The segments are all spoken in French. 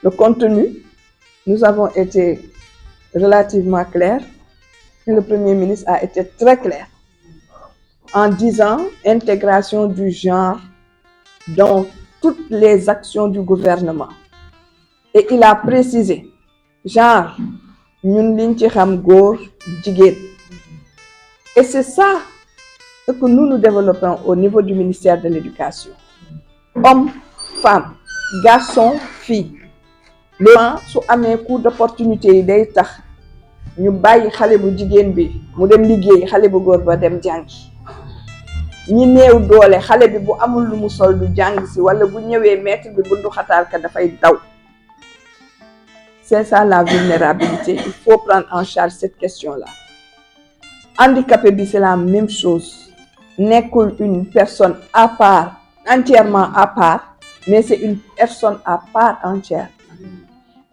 Le contenu, nous avons été relativement clairs et le Premier ministre a été très clair en disant intégration du genre dans toutes les actions du gouvernement. Et il a précisé, genre, ñun liñ ci xam góor, jigéen. Et c'est ça ce que nous développons au niveau du ministère de l'Éducation. Hommes, femmes, garçons, filles. Le su amee cours d'opportunité yi day tax ñu bàyyi xale bu jigéen bi mu dem liggéey xale bu góor ba dem jàngi. ñi néew doole xale bi bu amul lu mu sol du jàng si wala bu ñëwee maître bi bundu xataal ka dafay daw. C'est ça la vulnérabilité. Il faut prendre en charge cette question-là. Handicapé bi c'est la même chose. Nekkul une personne à part, entièrement à part, mais c'est une personne à part entière.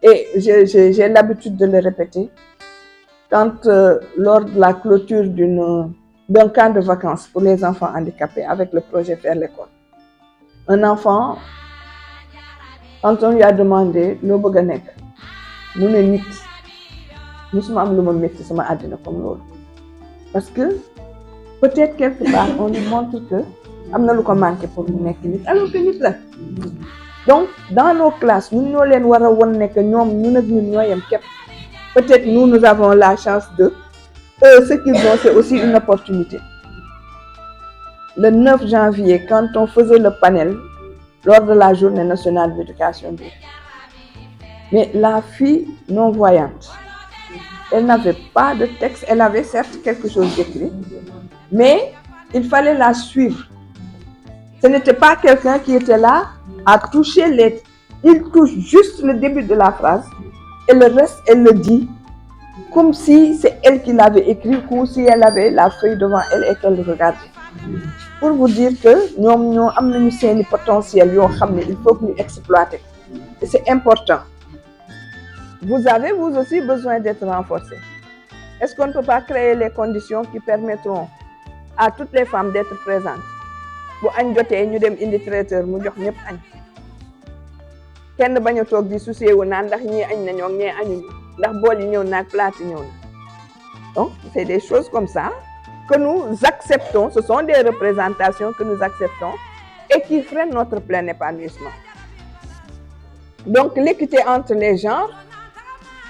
Et j'ai l'habitude de le répéter. Quand lors de la clôture d'un camp de vacances pour les enfants handicapés avec le projet Faire l'école, un enfant, quand on lui a demandé loo bëgg a nekk mu ne nit musuma am lu ma métti sama àddina comme loolu parce que peut-être quelque part on lui montre que am na lu ko manqué pour mu nekk nit alors que nit la. Donc dans nos classes ñun ñoo leen war a won ne que ñoom ñun ak ñun ñoo yem képp. Peut-être nous avons la chance de ce qu'ils ont, c'est aussi une opportunité. Le 9 janvier, quand on faisait le panel lors de la journée nationale de l'éducation, mais la fille non-voyante, elle n'avait pas de texte, elle avait certes quelque chose d'écrit, mais il fallait la suivre. Ce n'était pas quelqu'un qui était là à toucher les... Il touche juste le début de la phrase et le reste, elle le dit comme si c'est elle qui l'avait écrit, comme si elle avait la feuille devant elle et qu'elle regardait. Pour vous dire que nous avons un potentiel, il faut que nous exploitions. Et c'est important. Vous avez vous aussi besoin d'être renforcé. Est-ce qu'on ne peut pas créer les conditions qui permettront à toutes les femmes d'être présentes? Bu añ jotee ñu dem indi traiteur mu jox ñëpp añ. Kenn bañ a toog di soucier wu naan ndax ñii añ nañoo ñee añuñu ndax bool yi ñëw naag plate yi ñëw na. Donc c'est des choses comme ça que nous acceptons, ce sont des représentations que nous acceptons et qui freinent notre plein épanouissement. Donc l'équité entre les genres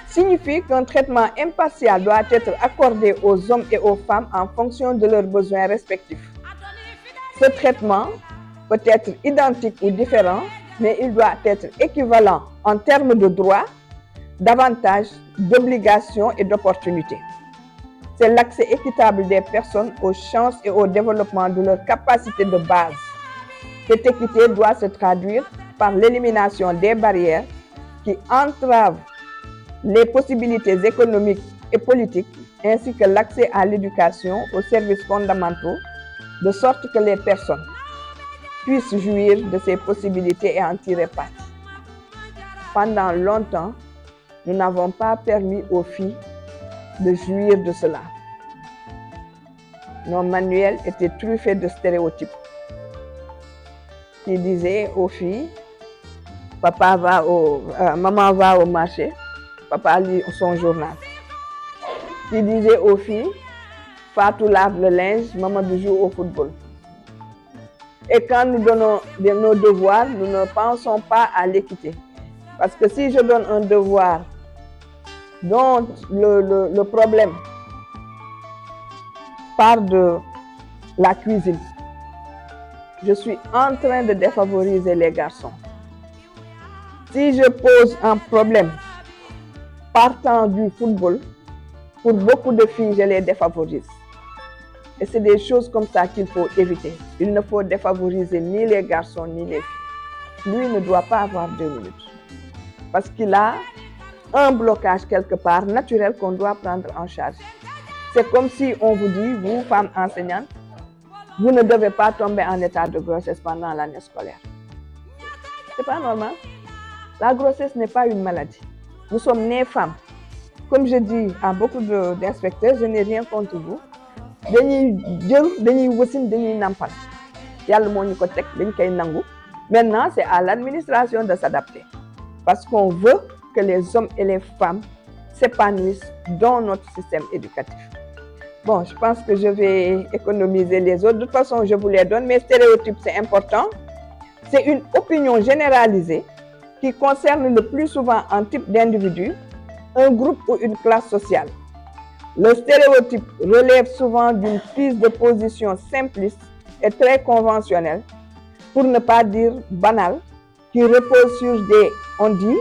signifie qu'un traitement impartial doit être accordé aux hommes et aux femmes en fonction de leurs besoins respectifs. Ce traitement peut être identique ou différent, mais il doit être équivalent en termes de droits, d'avantages, d'obligations et d'opportunités. C'est l'accès équitable des personnes aux chances et au développement de leurs capacités de base. Cette équité doit se traduire par l'élimination des barrières qui entravent les possibilités économiques et politiques, ainsi que l'accès à l'éducation, aux services fondamentaux, de sorte que les personnes puissent jouir de ces possibilités et en tirer parti. Pendant longtemps, nous n'avons pas permis aux filles de jouir de cela. Nos manuels étaient truffés de stéréotypes qui disaient aux filles, maman va au marché, papa lit son journal. Qui disaient aux filles, Fatou lave le linge, maman joue au football. Et quand nous donnons nos devoirs, nous ne pensons pas à l'équité. Parce que si je donne un devoir dont le problème part de la cuisine, je suis en train de défavoriser les garçons. Si je pose un problème partant du football, pour beaucoup de filles, je les défavorise. Et c'est des choses comme ça qu'il faut éviter. Il ne faut défavoriser ni les garçons ni les filles. Lui ne doit pas avoir 2 minutes. Parce qu'il a un blocage quelque part naturel qu'on doit prendre en charge. C'est comme si on vous dit, vous, femmes enseignantes, vous ne devez pas tomber en état de grossesse pendant l'année scolaire. C'est pas normal. La grossesse n'est pas une maladie. Nous sommes nées femmes. Comme je dis à beaucoup d'inspecteurs, je n'ai rien contre vous. Maintenant, c'est à l'administration de s'adapter. parce qu'on veut que les hommes et les femmes s'épanouissent dans notre système éducatif. Bon, je pense que je vais économiser les autres. De toute façon, je vous les donne. Mais stéréotypes, c'est important. C'est une opinion généralisée qui concerne le plus souvent un type d'individu, un groupe ou une classe sociale. Le stéréotype relève souvent d'une prise de position simpliste et très conventionnelle, pour ne pas dire banale, qui repose sur des on-dit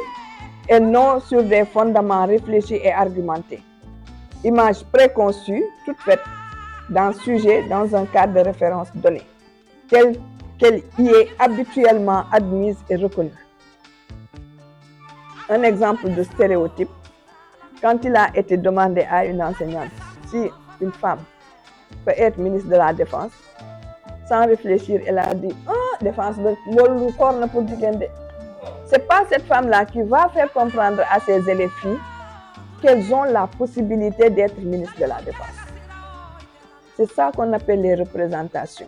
et non sur des fondements réfléchis et argumentés. Image préconçue, toute faite d'un sujet dans un cadre de référence donné, telle qu'elle y est habituellement admise et reconnue. Un exemple de stéréotype, quand il a été demandé à une enseignante si une femme peut être ministre de la Défense, sans réfléchir, elle a dit « Ah, défense, pour c'est pas cette femme-là qui va faire comprendre à ses élèves filles qu'elles ont la possibilité d'être ministre de la Défense. » C'est ça qu'on appelle les représentations.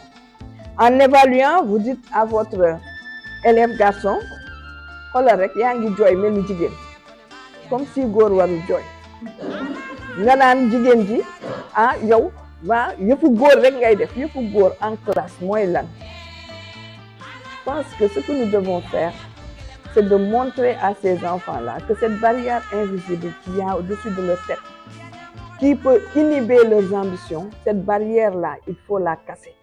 En évaluant, vous dites à votre élève garçon, comme si góor warul jooy nga naan jigéen ji ah yow waa yëfu góor rek ngay def yëfu góor en classe mooy lan. Je pense que ce que nous devons faire, c'est de montrer à ces enfants-là que cette barrière invisible qu'il y a au-dessus de leur tête, qui peut inhiber leurs ambitions, cette barrière-là, il faut la casser.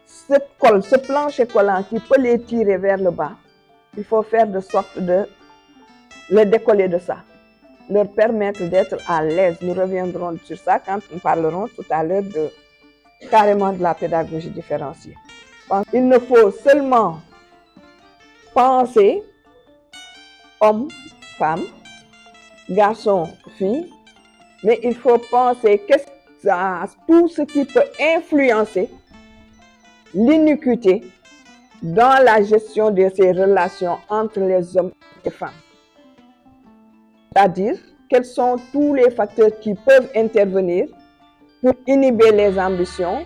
Cette colle, ce plancher collant qui peut les tirer vers le bas, il faut faire de sorte de les décoller de ça, leur permettre d'être à l'aise. Nous reviendrons sur ça quand nous parlerons tout à l'heure carrément de la pédagogie différenciée. Il ne faut seulement penser homme, femme, garçon, fille, mais il faut penser tout ce qui peut influencer l'iniquité dans la gestion de ces relations entre les hommes et les femmes. C'est-à-dire, quels sont tous les facteurs qui peuvent intervenir pour inhiber les ambitions,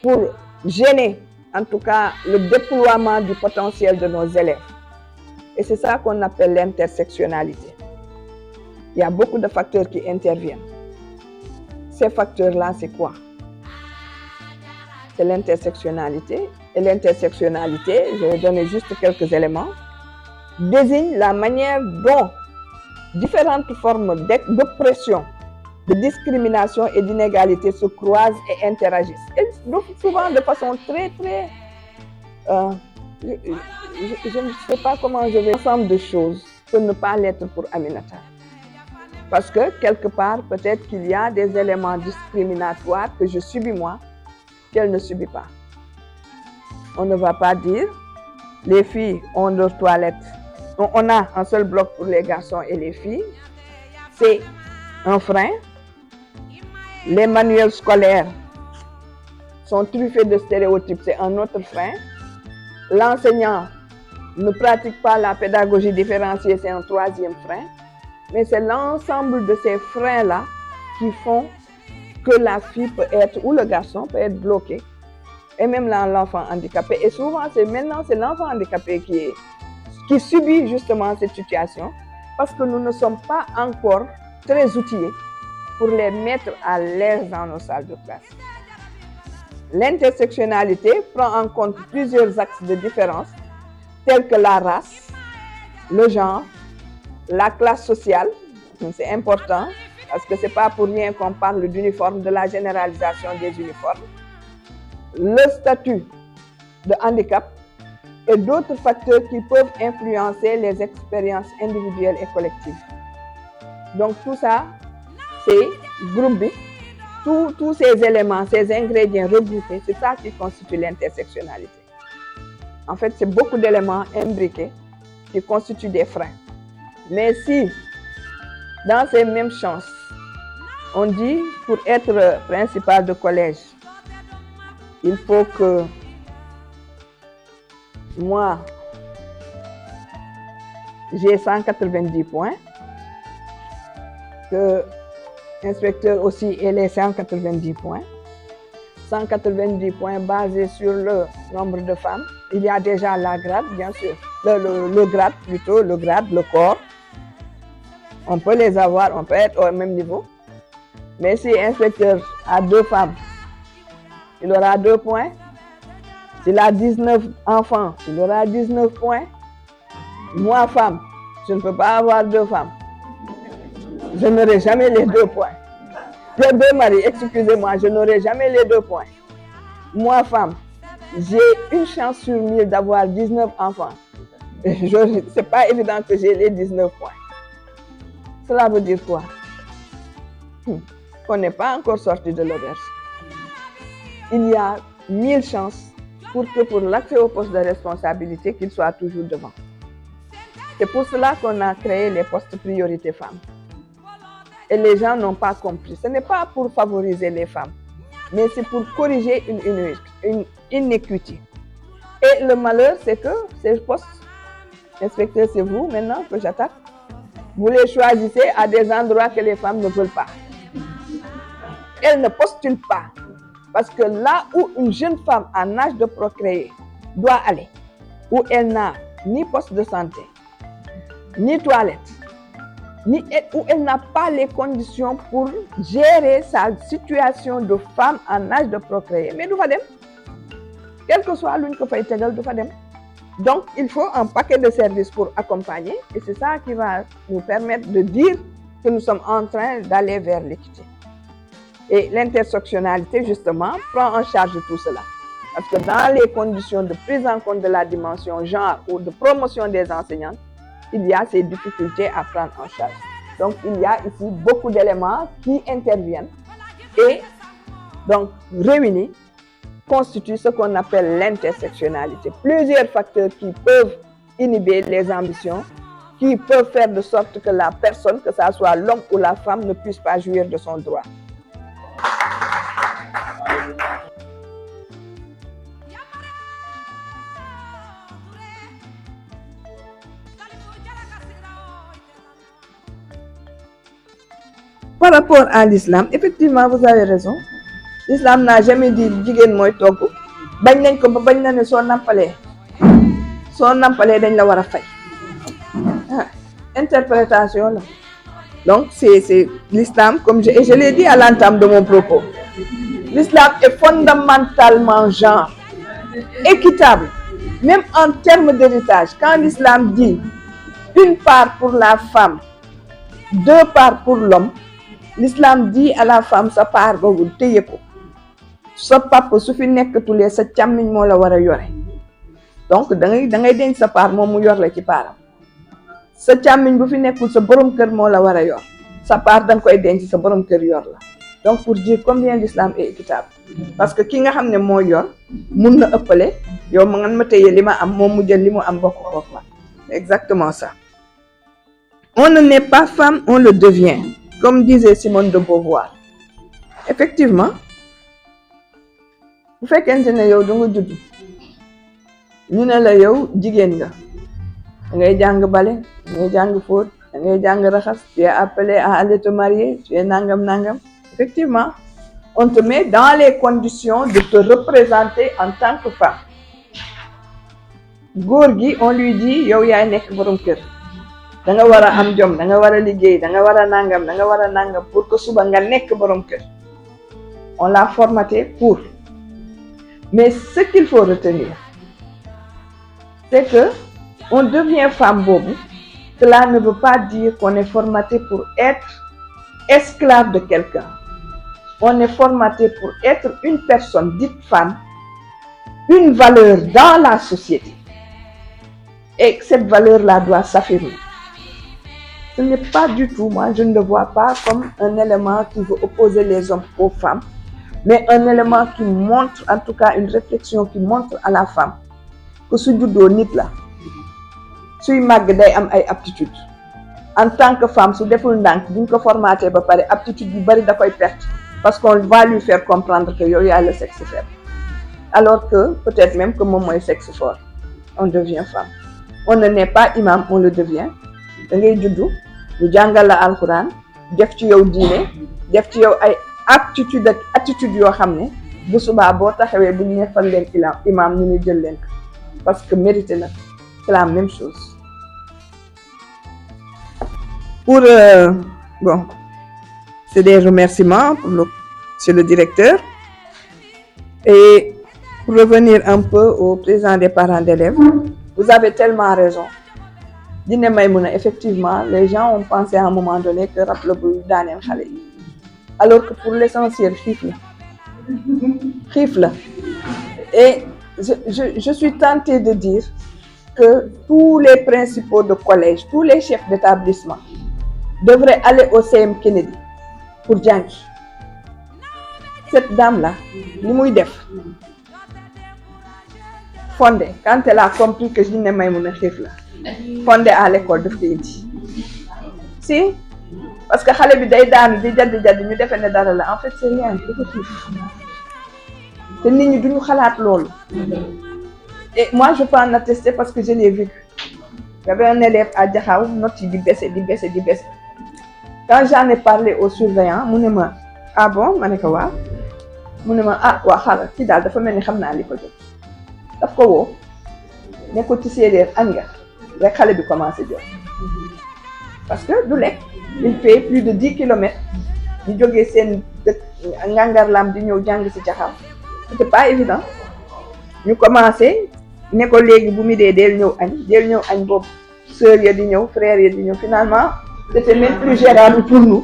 pour gêner, en tout cas, le déploiement du potentiel de nos élèves. Et c'est ça qu'on appelle l'intersectionnalité. Il y a beaucoup de facteurs qui interviennent. Ces facteurs-là, c'est quoi? C'est l'intersectionnalité. Et l'intersectionnalité, je vais donner juste quelques éléments, désigne la manière dont différentes formes d'oppression, de discrimination et d'inégalité se croisent et interagissent. Et souvent de façon très, je ne sais pas comment je vais ensemble de choses pour ne pas l'être pour Aminata. Parce que quelque part, peut-être qu'il y a des éléments discriminatoires que je subis moi, qu'elle ne subit pas. On ne va pas dire, les filles ont leur toilette. On a un seul bloc pour les garçons et les filles. C'est un frein. Les manuels scolaires sont truffés de stéréotypes, c'est un autre frein. L'enseignant ne pratique pas la pédagogie différenciée, c'est un troisième frein. Mais c'est l'ensemble de ces freins-là qui font que la fille peut être, ou le garçon peut être bloqué, et même l'enfant handicapé. Et souvent, c'est l'enfant handicapé qui subit justement cette situation, parce que nous ne sommes pas encore très outillés pour les mettre à l'aise dans nos salles de classe. L'intersectionnalité prend en compte plusieurs axes de différence, tels que la race, le genre, la classe sociale. C'est important, parce que ce n'est pas pour rien qu'on parle d'uniforme, de la généralisation des uniformes, le statut de handicap et d'autres facteurs qui peuvent influencer les expériences individuelles et collectives. Donc tout ça, c'est groupé, tous ces éléments, ces ingrédients regroupés, c'est ça qui constitue l'intersectionnalité. En fait, c'est beaucoup d'éléments imbriqués qui constituent des freins. Mais si, dans ces mêmes chances, on dit pour être principal de collège, il faut que moi, j'ai 190 points, que l'inspecteur aussi ait les 190 points. 190 points basés sur le nombre de femmes. Il y a déjà la grade, bien sûr. le grade plutôt, le grade, le corps. On peut les avoir, on peut être au même niveau. Mais si inspecteur a 2 femmes, il aura 2 points. S'il a 19 enfants, il aura 19 points. Moi, femme, je ne peux pas avoir 2 femmes. Je n'aurai jamais les 2 points. J'ai 2 maris, excusez-moi, je n'aurai jamais les 2 points. Moi, femme, j'ai une chance sur 1000 d'avoir 19 enfants. C'est pas évident que j'ai les 19 points. Cela veut dire quoi? Qu'on n'est pas encore sorti de l'auberge. Il y a 1000 chances pour que pour l'accès au poste de responsabilité, qu'il soit toujours devant. C'est pour cela qu'on a créé les postes priorité femmes. Et les gens n'ont pas compris. Ce n'est pas pour favoriser les femmes, mais c'est pour corriger une inéquité. Et le malheur, c'est que ces postes, inspecteur, c'est vous maintenant que j'attaque. Vous les choisissez à des endroits que les femmes ne veulent pas. Elles ne postulent pas. Parce que là où une jeune femme en âge de procréer doit aller, où elle n'a ni poste de santé, ni toilette, où elle n'a pas les conditions pour gérer sa situation de femme en âge de procréer. Mais du fa dem, quel que soit l'une que fay tegal du fa dem. Donc il faut un paquet de services pour accompagner, et c'est ça qui va nous permettre de dire que nous sommes en train d'aller vers l'équité. Et l'intersectionnalité, justement, prend en charge tout cela. Parce que dans les conditions de prise en compte de la dimension genre ou de promotion des enseignantes, il y a ces difficultés à prendre en charge. Donc, il y a ici beaucoup d'éléments qui interviennent et donc réunis constituent ce qu'on appelle l'intersectionnalité. Plusieurs facteurs qui peuvent inhiber les ambitions, qui peuvent faire de sorte que la personne, que ce soit l'homme ou la femme, ne puisse pas jouir de son droit. Par rapport à l'islam, effectivement, vous avez raison. L'islam n'a jamais dit jigéen mooy togg. Bañ nañ ko ba bañ na ne soo nampalee dañ la war a fay. Interprétation là. Donc c'est l'islam, comme je l'ai dit à l'entame de mon propos. L'islam est fondamentalement genre, équitable, même en termes d'héritage. Quand l'islam dit une part pour la femme, 2 parts pour l'homme, l'islam dit à la femme sa part boobu téye ko. Sa papa su fi nekkatulee sa càmmiñ moo la war a yore. Donc da ngay denc sa part moom mu yor la ci paaram. Sa càmmiñ bu fi nekkul sa borom kër moo la war a yor. Sa part da nga koy denc sa borom kër yor la. Donc pour dire combien l'islam est équitable. Parce que ki nga xam ne moo yor mun na ëppale yow ma nga ma téye li ma am moom mu jël li mu am bokk kook ma. Exactement ça. On ne naît pas femme, on le devient. Comme disait Simone de Beauvoir. Effectivement, bu fekkente ne yow da nga judd ñu ne la yow jigéen nga da ngay jàng bale, da ngay jàng fóot, da ngay jàng raxas, tu es appelé à aller te marier, tu es nangam nangam. Effectivement, on te met dans les conditions de te représenter en tant que femme. Góor gi, on lui dit yow yaay nekk borom kër. Da nga war a am jom, da nga war a liggéey, da nga war a nangam, da nga war a nangam pour que suba nga nekk borom kër. On l'a formaté pour. Mais ce qu'il faut retenir, c'est que on devient femme boobu. Cela ne veut pas dire qu'on est formaté pour être esclave de quelqu'un. On est formaté pour être une personne dite femme, une valeur dans la société. Et cette valeur-là doit s'affirmer. Ce n'est pas du tout, moi je ne le vois pas comme un élément qui veut opposer les hommes aux femmes, mais un élément qui montre, en tout cas une réflexion qui montre à la femme que su juddoo nit la, suy màgg day am ay aptitudes. En tant que femme, su deful ndànk buñ ko formaté ba pare aptitude yu bari da koy perte parce qu'on va lui faire comprendre que yow yaay le sexe faible. Alors que peut-être même que moom mooy sexe fort. On devient femme. On ne naît pas imam, on le devient. Da ngay juddu ñu jàngal la alxuraan def ci yow diine def ci yow ay aptitude ak attitude yoo xam ne bu subaa boo taxawee bu ñu ne fal leen imam ñu ne jël leen ko parce que mérité na. c'est la même chose. Pour bon, c'est des remerciements pour monsieur le directeur. Et pour revenir un peu au président des parents d'élèves, vous avez tellement raison. Dine Maïmouna, effectivement, les gens ont pensé à un moment donné que rap le bu daaneel xale yi, alors que pour l'essentiel xiif la. Et je suis tentée de dire que tous les principaux de collège, tous les chefs d'établissement devraient aller au CM Kennedy pour jàngi. Cette dame-là, li muy def Fondé, quand elle a compris que Dine Maïmouna xiif la, Fondé à l'école daf ko indi. Si, parce que xale bi day daanu di jadd ñu defee ne dara la, en fait c'est rien, dafa xiif. te nit ñi duñu xalaat loolu. Et moi je peux en attester parce que je l'ai vécu. Il y avait un élève à Diakhao, note yi di baisser. Quand j'en ai parlé au surveillant, mu ne ma ah bon, ma ne ko waaw. Mu ne ma ah waa xaaral kii daal dafa mel ni xam naa li ko jot. Daf ko woo ne ko ci séeréer añ nga rek xale bi commencé jot. Parce que du lekk, il fait plus de 10 kilomètres ñu jógee seen dëkk Ngangarlam di ñëw jàng ci Diakhao. C'était pas évident. Ñu commencé ne ko léegi bu mi dee del ñëw añ boobu sœur ya di ñëw frère ya di ñëw. Finalement c'était même plus gérable pour nous.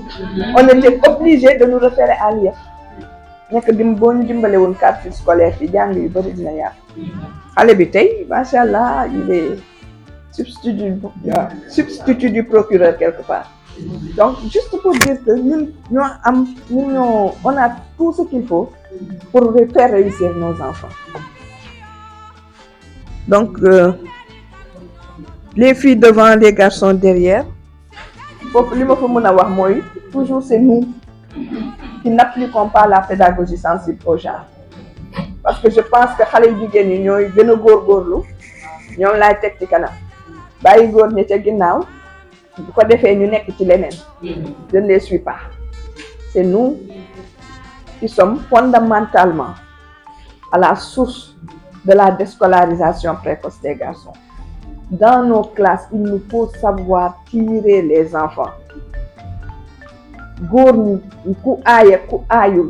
On était obligé de nous référer à l'IEF. nekk boo ñu dimbale woon carte scolaire fi jàng yu bëri dina yàqu. Xale bi tey macha allah il est substitut du procureur quelque part. Donc juste pour dire que on a tout ce qu'il faut pour faire réussir nos enfants. Donc les filles devant, les garçons derrière. Foofu li ma fa mën a wax mooy toujours c'est nous qui n'appliquons pas la pédagogie sensible au genre. Parce que je pense que xale yu jigéen ñi ñooy gën a góorgóorlu, ñoom laay teg ci kanam bàyyi góor ñi ca ginnaaw bu ko defee ñu nekk ci leneen. Je ne les suis pas. C'est nous qui sommes fondamentalement à la source de la déscolarisation précoce des garçons. Dans nos classes, il nous faut savoir tirer les enfants. góor ñi ku aaye ku aayul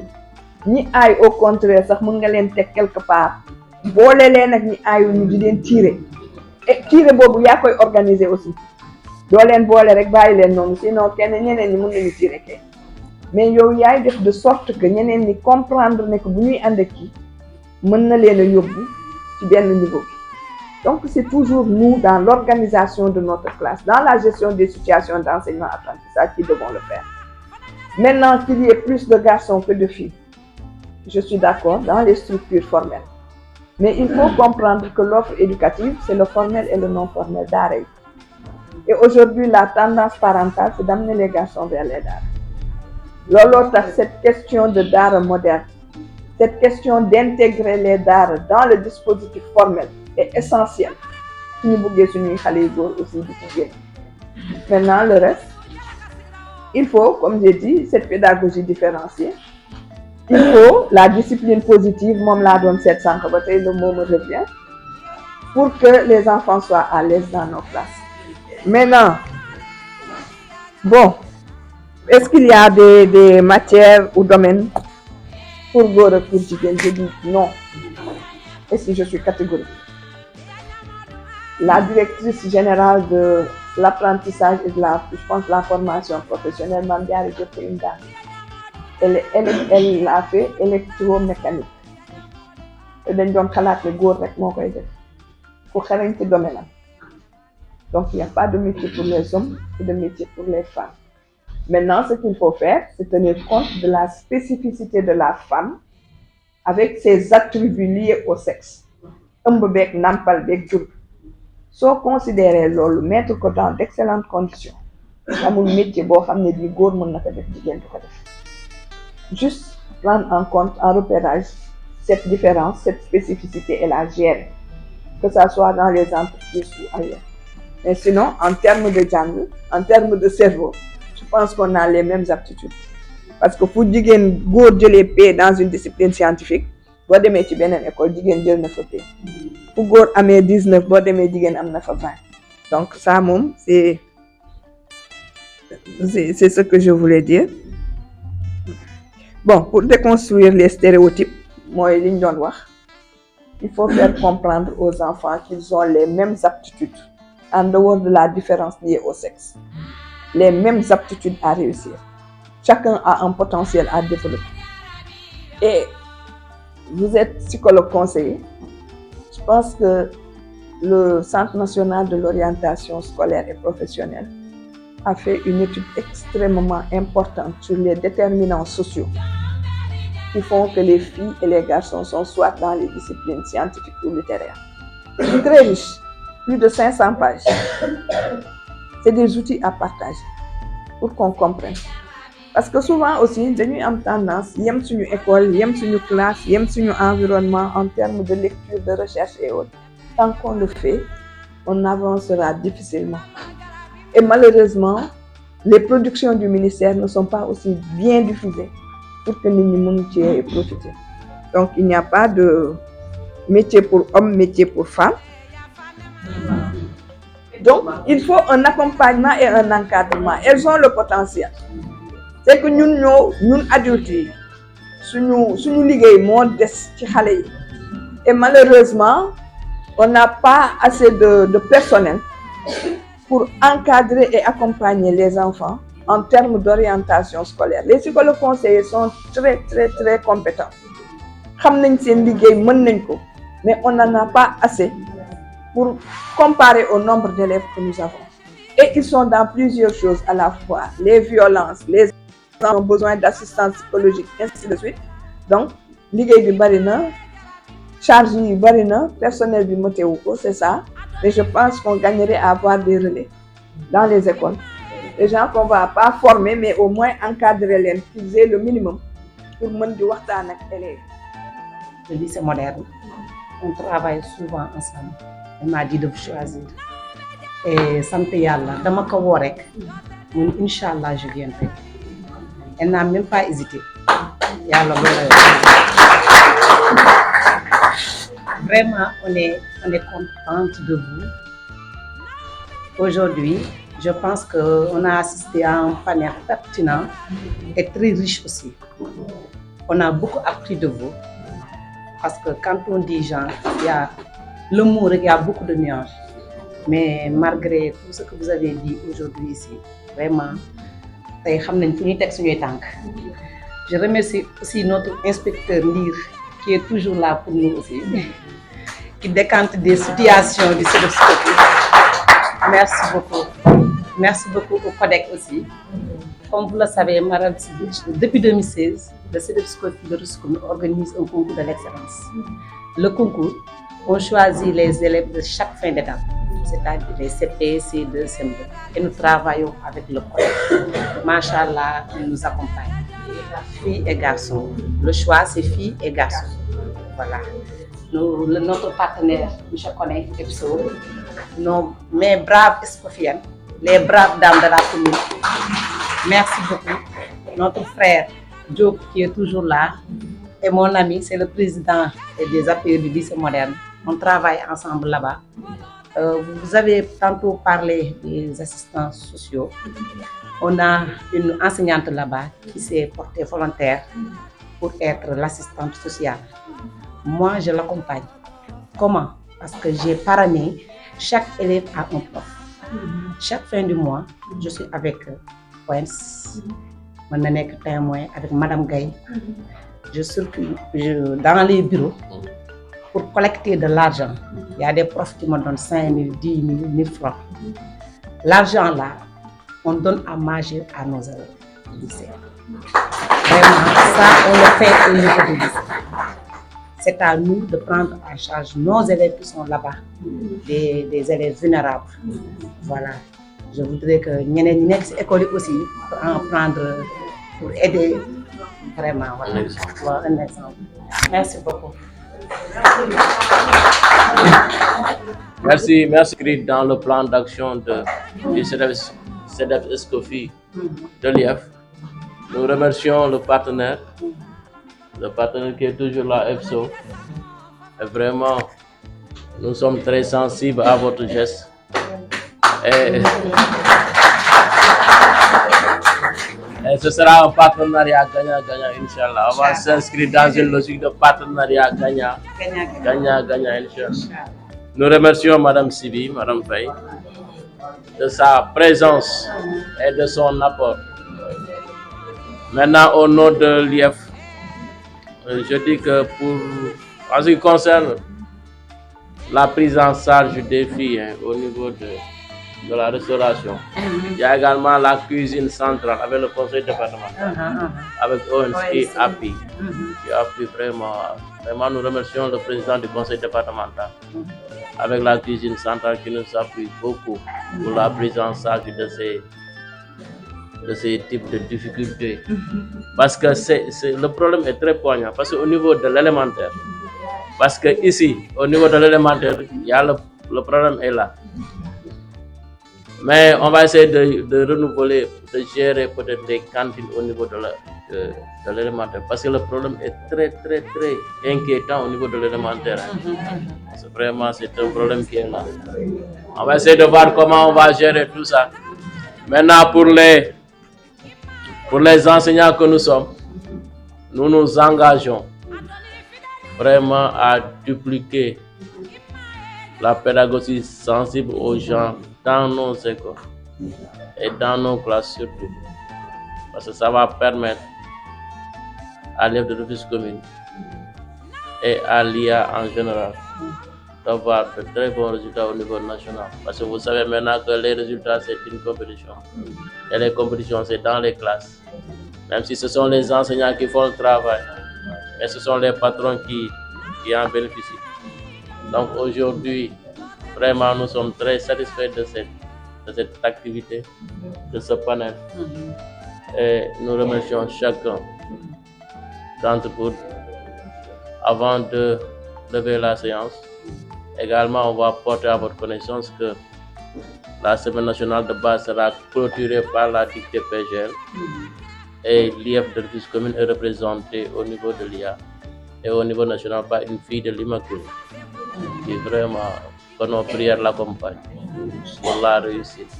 ñi aay au contraire sax mën nga leen teg quelque part boole leen ak ñi aayul ñu di leen tirer. Et tirer boobu yaa koy organiser aussi. Doo leen boole rek bàyyi leen noonu sinon ñeneen ñi mën nañu tirer kenn. Mais yow yaay def de sorte que ñeneen ñi comprendre ne que bu ñuy ànd ak kii mën na leen a yóbbu ci benn niveau bi. Donc c'est toujours nous dans l'organisation de notre classe, dans la gestion des situations d'enseignement-apprentissage qui devons le faire. Maintenant qu'il y ait plus de garçons que de filles, je suis d'accord dans les structures formelles. Mais il faut comprendre que l'offre éducative, c'est le formel et le non formel daara yi. Et aujourd'hui, la tendance parentale, c'est d'amener les garçons vers les daara. Looloo tax cette question de daara moderne, cette question d'intégrer les daara dans le dispositif formel est essentielle. Si ñu bëggee suñuy xale yu góor aussi di ci génn. Maintenant le reste, il faut, comme j'ai dit, cette pédagogie différenciée. Il faut la discipline positive, moom laa doon seet sànq ba tey le mot me revient, pour que les enfants soient à l'aise dans nos classes. Maintenant, bon, est-ce qu'il y a des matières ou domaines pour góor ak pour jigéen? Je dis non. Et si je suis catégorique. La directrice générale de l'apprentissage et de la formation professionnelle, Mame Diarra Diop, c'est une dame. Elle a fait électromécanique. Et dañ doon xalaat ne góor rek moo koy def ku xarañ ci domaine am. Donc il n'y a pas de métier pour les hommes et de métier pour les femmes. Maintenant, ce qu'il faut faire, c'est tenir compte de la spécificité de la femme avec ses attributs liés au sexe. Ëmb beeg nampal beeg jur. Soo considérer loolu, mettre ko dans d'excellentes conditions. Amul métier boo xam ne bii góor mën na ko def jigéen du ko def. Juste prendre en compte, en repérage, cette différence, cette spécificité et la gérer, que ça soit dans les entreprises ou ailleurs. Mais sinon, en termes de jàng, en termes de cerveau, je pense qu'on a les mêmes aptitudes. Parce que fu jigéen góor jëlee paie dans une discipline scientifique, boo demee ci beneen école jigéen jël na fa pay fu góor amee 19 boo demee jigéen am na fa 20 donc ça moom c'est ce que je voulais dire. Bon, pour déconstruire les stéréotypes mooy li ñu doon wax il faut faire comprendre aux enfants qu'ils ont les mêmes aptitudes en dehors de la différence liée au sexe, les mêmes aptitudes à réussir. Chacun a un potentiel à développer. Et vous êtes psychologue conseiller. Je pense que le Centre national de l'orientation scolaire et professionnelle a fait une étude extrêmement importante sur les déterminants sociaux qui font que les filles et les garçons sont soit dans les disciplines scientifiques ou littéraires. C'est très riche, plus de 500 pages. C'est des outils à partager pour qu'on comprenne. Parce que souvent aussi, dañuy am tendance yem suñu école, yem suñu classe, yem suñu environnement en termes de lecture, de recherche et autres. Tant qu'on le fait, on avancera difficilement. Et malheureusement, les productions du ministère ne sont pas aussi bien diffusées pour que nit ñi mën cee profiter. Donc il n'y a pas de métier pour hommes, métier pour femmes. Donc il faut un accompagnement et un encadrement. Elles ont le potentiel. C'est que ñun adultes yi suñu liggéey moo des ci xale yi. Et malheureusement, on n'a pas assez de personnel pour encadrer et accompagner les enfants en termes d'orientation scolaire. Les psychologues conseillers sont très compétents. Xam nañ seen liggéey, mën nañ ko, mais on n'en a pas assez pour comparer au nombre d'élèves que nous avons. Et ils sont dans plusieurs choses à la fois, les violences, les enfants ont besoin d'assistance psychologique, ainsi de suite. Donc, liggéey bi bari na, charge yi bari na, personnel bi motewu ko, c'est ça. Mais je pense qu'on gagnerait à avoir des relais dans les écoles. Les gens qu'on va pas former, mais au moins encadrer les, qu'ils aient le minimum pour mën di waxtaan ak élèves. Le lycée moderne, on travaille souvent ensemble. Elle m'a dit de vous choisir. Et sant yàlla dama ko woo rek mun Inch'Allah je viendrai. Elle n'a même pas hésité. Yàlla loolu Vraiment, on est contente de vous. Aujourd'hui, je pense qu'on a assisté à un panel pertinent et très riche aussi. On a beaucoup appris de vous. Parce que quand on dit genre, il y a le mot, il y a beaucoup de nuances. Mais malgré tout ce que vous avez dit aujourd'hui ici, vraiment, je remercie aussi notre inspecteur Lire, qui est toujours là pour nous aussi, qui décante des situations du cédoscopie. Merci beaucoup. Merci beaucoup au CODEC aussi. Comme vous le savez, Madame Sidich, depuis 2016, le cédoscopie de Rufisque organise un concours de l'excellence. Le concours, on choisit les élèves de chaque fin d'étape, c'est-à-dire les CP, C2, CM2. Et nous travaillons avec le CODEC. Machallah, il nous accompagne. Filles et garçons. Le choix, c'est filles et garçons. Voilà. Notre partenaire, M. Koné Epso, mes braves escoffiennes, les braves dames de la commune. Merci beaucoup. Notre frère Diop qui est toujours là. Et mon ami, c'est le président des affaires du lycée moderne. On travaille ensemble là-bas. Vous avez tantôt parlé des assistants sociaux. On a une enseignante là-bas qui s'est portée volontaire pour être l'assistante sociale. Moi, je l'accompagne. Comment? Parce que j'ai parrainé, chaque élève a un prof. Chaque fin du mois, je suis avec OEMS, mon année témoin avec Madame Gaye. Je circule dans les bureaux pour collecter de l'argent. Il y a des profs qui me donnent 5 000, 10 000, 1000 francs. L'argent là, on donne à manger à nos élèves du lycée. Vraiment, ça, on le fait au niveau du lycée. C'est à nous de prendre en charge nos élèves qui sont là-bas, des élèves vulnérables. Voilà. Je voudrais que ñeneen ñi nekk ci école aussi en prendre pour aider vraiment. Voilà. Un exemple. Merci beaucoup. Merci inscrit dans le plan d'action du CEDEPS Escoffi de l'IEF. Nous remercions le partenaire le partenaire qui est toujours là, EPSO. Et vraiment, nous sommes très sensibles à votre geste. Et ce sera un partenariat gagnant-gagnant, Inch'Allah. On va s'inscrire dans une logique de partenariat gagnant-gagnant, Inch'Allah. Nous remercions Madame Sibi, Madame Faye, de sa présence et de son apport. Maintenant, au nom de l'IF, je dis que en ce qui concerne la prise en charge des filles au niveau de la restauration, il y a également la cuisine centrale avec le conseil départemental, avec ONG et API, qui appuie vraiment. Vraiment, nous remercions le président du conseil départemental, avec la cuisine centrale qui nous appuie beaucoup pour la prise en charge de ces types de difficultés. Parce que le problème est très poignant, parce qu'au niveau de l'élémentaire, parce que ici, au niveau de l'élémentaire, le problème est là. Mais on va essayer de renouveler, de gérer peut-être des cantines au niveau de l'élémentaire, parce que le problème est très inquiétant au niveau de l'élémentaire. C'est un problème qui est là. On va essayer de voir comment on va gérer tout ça. Maintenant, pour les enseignants que nous sommes, nous nous engageons vraiment à dupliquer la pédagogie sensible aux gens dans nos écoles et dans nos classes surtout. Parce que ça va permettre à l'élève de Rufisque Commune et à l'IA en général d'avoir de très bons résultats au niveau national. Parce que vous savez maintenant que les résultats, c'est une compétition. Et les compétitions, c'est dans les classes. Même si ce sont les enseignants qui font le travail, mais ce sont les patrons qui en bénéficient. Donc aujourd'hui, vraiment, nous sommes très satisfaits de cette activité, de ce panel. Et nous remercions chacun d'entre vous. Avant de lever la séance, également, on va porter à votre connaissance que la semaine nationale de base sera clôturée par la dictée PGL et l'IF de Rufisque Commune est représenté au niveau de l'IA et au niveau national par une fille de l'Immaculée qui vraiment, que nos prières l'accompagnent pour la réussite.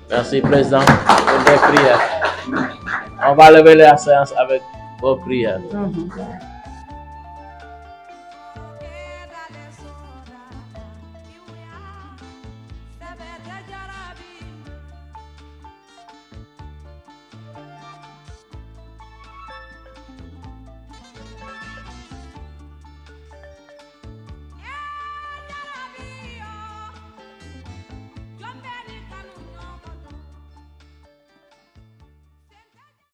Merci, Président, pour vos prières. On va lever la séance avec vos prières.